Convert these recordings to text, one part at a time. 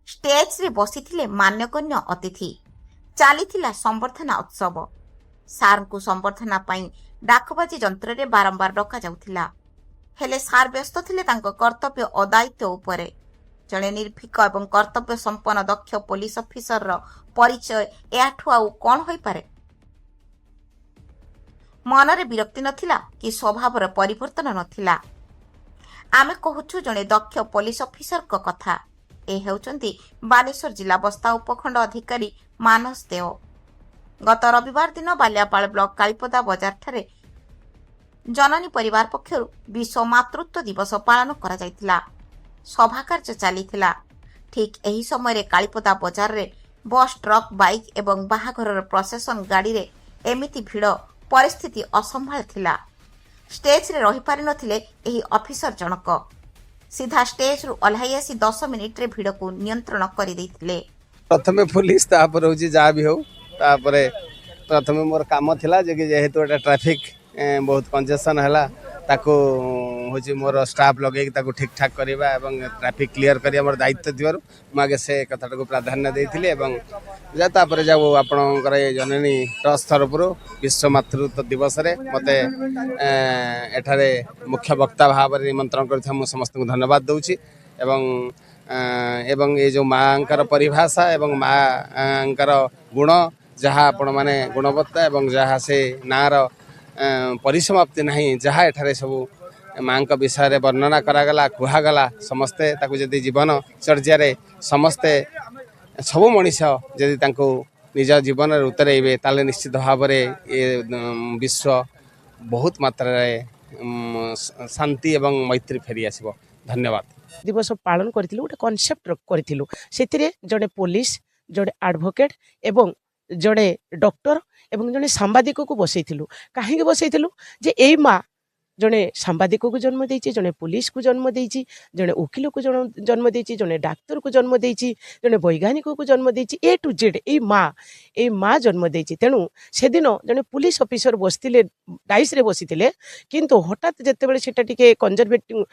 Stage रे बसिथिले मान्यगण्य अतिथि। चलीथिला संबर्धना उत्सव। सार को संबर्धना पाई डाकबाजी जंत्र रे बारंबार डका जाउथिला। हेले सार व्यस्त थिले तांको कर्तव्य अदायित्व उपरे। जड़े निर्भीक एवं कर्तव्य संपन्न दक्ष पुलिस ऑफिसर रो परिचय एठु आउ कोन होई पारे। मनरे विरक्ति नथिला कि स्वभावर परिवर्तन नथिला। आमे कहूछु जड़े दक्ष पुलिस ऑफिसर को कथा। ए हेउचंती बालेश्वर जिला बस्ता उपखंड अधिकारी मानस देव। गत रविवार दिन बालियापाल ब्लॉक कालीपदा बजार ठारे जननी परिवार पक्षरु विश्व मातृत्व दिवस पालन करा जायतिला। सभा कार्य चलीथिला। ठीक एही समय कालीपदा बजार रे बस ट्रक बाइक एवं बाहाघर प्रशासन गाड़ी रे एमिति भिड़ परिस्थिति असंभाल थिला। स्टेज रे रही पारि नथिले एही ऑफिसर जनक। सीधा स्टेज रु ओल्हाई आसी 10 मिनिट रे भिड़ को नियंत्रण करि दैथिले। प्रथमे पुलिस तापर होची जा भी हो तापर प्रथमे मोर काम थिला जे कि जेहेतु एटा ट्रैफिक बहुत कंजेशन हला ताको होची मोर स्टाफ लगे ताको ठीक ठाक करबा एवं ट्रैफिक क्लियर करिया मोर दायित्व दिवारु मागे से कथाटा को प्राधान्य देथिले एवं जा तापर जाऊ आपनकर जननी ट्रस्ट तरफरु विश्व मातृत्व दिवस रे मते एठारे मुख्य वक्ता भाव रे निमंत्रण करथा मु समस्त को धन्यवाद दउची एवं ये जो मांकर परिभाषा एवं मांकर गुण जहाँ आपण माने गुणवत्ता एवं जहाँ से नार परिसमाप्ति नहीं जहाँ एठारे सब माँ विषय रे वर्णना करागला कुहागला समस्ते ताकू जदि जीवन चर्या समस्ते सब मनीष जदि तांको निज जीवन रे उतरेबे ताले निश्चित भाव रे ये विश्व बहुत मात्रा रे शांति एवं मैत्री फेरी आसीबो। धन्यवाद। दिवस पालन करथिलु गोटे कॉन्सेप्ट करथिलु सेतिरे जड़े पुलिस जड़े एडवोकेट एवं जड़े डॉक्टर एवं जड़े सांबादिक को बसैथिलु। काहेकि बसैथिलु जे एई माँ जड़े सांबादिक को जन्म देइछि, जड़े पुलिस को जन्म देइछि, जड़े वकील को जन्म देइछि, जड़े डाक्तर को जन्म देइछि, जड़े वैज्ञानिक को जन्म देइछि। ए टू जेड एई माँ जन्म देइछि। तेणु से दिन जड़े पुलिस ऑफिसर बसथिले डाइस रे बसिथिले किंतु हठात जेतेबेले सेटा टिके कंजर्वेटिव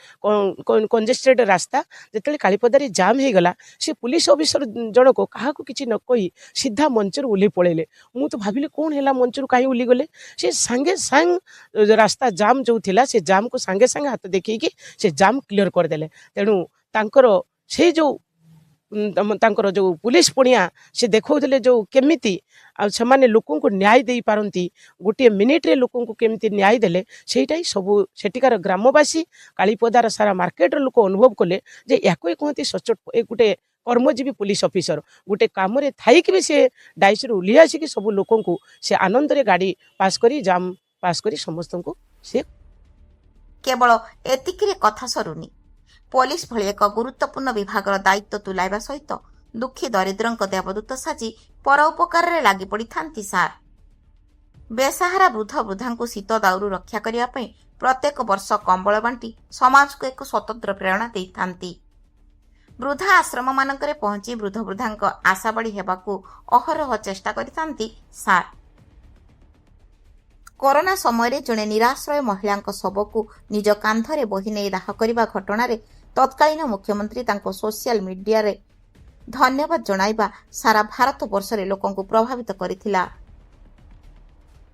कंजेस्टेड रास्ता जेतेबेले कालीपदा रे जाम हे गला से पुलिस ऑफिसर जनक काहाकू किछि न कहि सीधा मंच रे उली पळेले। मु तो भाबिले कोन हेला मंच रे काहे उली गले। से संगे संग रास्ता जाम जो थिला से जाम को संगे संगे हाथ देखि कि से जाम क्लियर कर देले। तेणु तांकर से जो तांकर जो पुलिस पणिया से देखौले जो केमिति से माने लोकों को न्याय दे पारंती गोटे मिनिट रे लोकों को केमिति न्याय देले सेटाई सब सेटिकार ग्रामवासी कालीपदार सारा मार्केट लोक अनुभव कले जे याको कहती सचोट एक गोटे कर्मजीवी पुलिस ऑफिसर गोटे काम रे थाई कि भी से डाइस रे उली आसी कि सब लोकों को से आनंद रे गाड़ी पास करी जाम पास करी समस्त को से केवल एतिकिरे कथा सरुनी। पुलिस भली एक गुरुत्वपूर्ण विभाग दायित्व तुलाइबा सहित दुखी दरिद्रंक देवदूत साजी पर उपकार रे लागि पड़ी थांती सार। बेसहारा वृद्ध वृद्धा शीत दाउरू रक्षा करिया पई प्रत्येक वर्ष कंबल बांटी समाज को एक स्वतंत्र प्रेरणा देई थांती। वृद्धा आश्रम मानकरे पहुंची वृद्ध वृद्धांक आशा बड़ी हेबाकू अहरह चेष्टा करितांती सार। कोरोना समय जड़े निराश्रय महिला शव को निज कांधरे बोही नहीं दाह करने घटना तत्कालीन मुख्यमंत्री तांको सोशल मीडिया रे धन्यवाद जणाइबा सारा भारत वर्ष रे लोकों को प्रभावित करिथिला।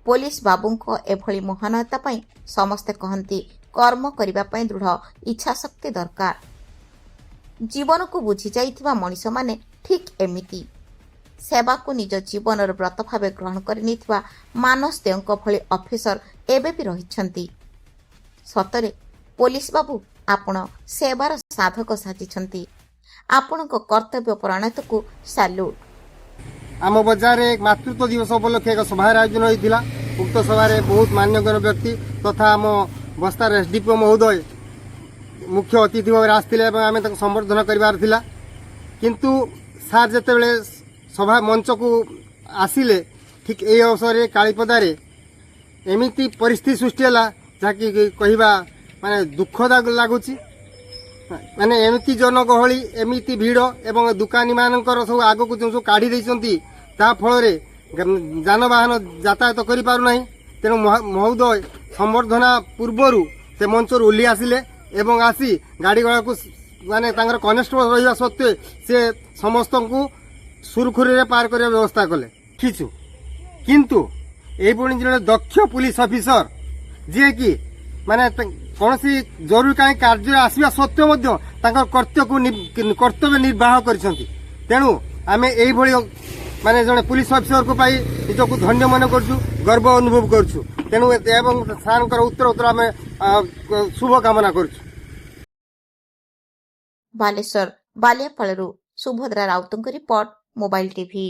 पुलिस बाबूंको एभली महानता पई समस्ते कहंती कर्म करिबा पई दृढ़ इच्छा शक्ति दरकार। जीवन को बुझी जाइथिबा मनीष माने ठीक एमिति सेवा को निज जीवन व्रत भाव ग्रहण कर मानस देव भली ऑफिसर एबे भी रहिछंती। सतरे पुलिस बाबू आपण सेवार साधक साजिछंती। आपण को कर्तव्य परायणत को सैल्यूट। आम बजार एक मातृत्व दिवस उपलक्षे एक सभा आयोजन होता। उक्त सभा बहुत मान्यगण्य व्यक्ति तथा आम बस्तार एसडीपीओ महोदय मुख्य अतिथि भाव आसते आम संबर्धना कर किंतु सार जिते सभा मंच को आसिले ठीक ए अवसर में कालीपदार एमती परिस्थिति सृष्टि है जहाँकि कहवा माने दुखद लगुच माने एमती जनगहली एमती भिड़ एवं दुकानी मानकर सब आग को जो सब काढ़ी देती फल जानवाहन यातायात कर पारना। तेणु महोदय संबर्धना पूर्वर से मंच ओह्ली आसिले एवं आसी गाड़ी घोड़ा को ମାନେ ତାଙ୍କର କନେଷ୍ଟବଳ ରହିବା ସତ୍ତ୍ୱେ ସେ ସମସ୍ତଙ୍କୁ ସୁରୁଖୁରୁରେ ପାର କରିବା ବ୍ୟବସ୍ଥା କଲେ ଦେଖିଛୁ। କିନ୍ତୁ ଏଇଭଳି ଜଣେ ଦକ୍ଷ ପୁଲିସ ଅଫିସର ଯିଏକି ମାନେ କୌଣସି ଜରୁରୀକାଳୀନ କାର୍ଯ୍ୟରେ ଆସିବା ସତ୍ତ୍ୱେ ମଧ୍ୟ ତାଙ୍କର କର୍ତ୍ତବ୍ୟ ନିର୍ବାହ କରିଛନ୍ତି। ତେଣୁ ଆମେ ଏଇଭଳି ମାନେ ଜଣେ ପୁଲିସ ଅଫିସରକୁ ପାଇ ନିଜକୁ ଧନ୍ୟ ମନେ କରୁଛୁ, ଗର୍ବ ଅନୁଭବ କରୁଛୁ। ତେଣୁ ଏବଂ ସାର୍ଙ୍କର ଉତ୍ତର ଆମେ ଶୁଭ କାମନା କରୁଛୁ। ବାଲେଶ୍ୱର ବାଲିଆପାଳରୁ ସୁଭଦ୍ରା ରାଉତଙ୍କ ରିପୋର୍ଟ, ମୋବାଇଲ ଟିଭି।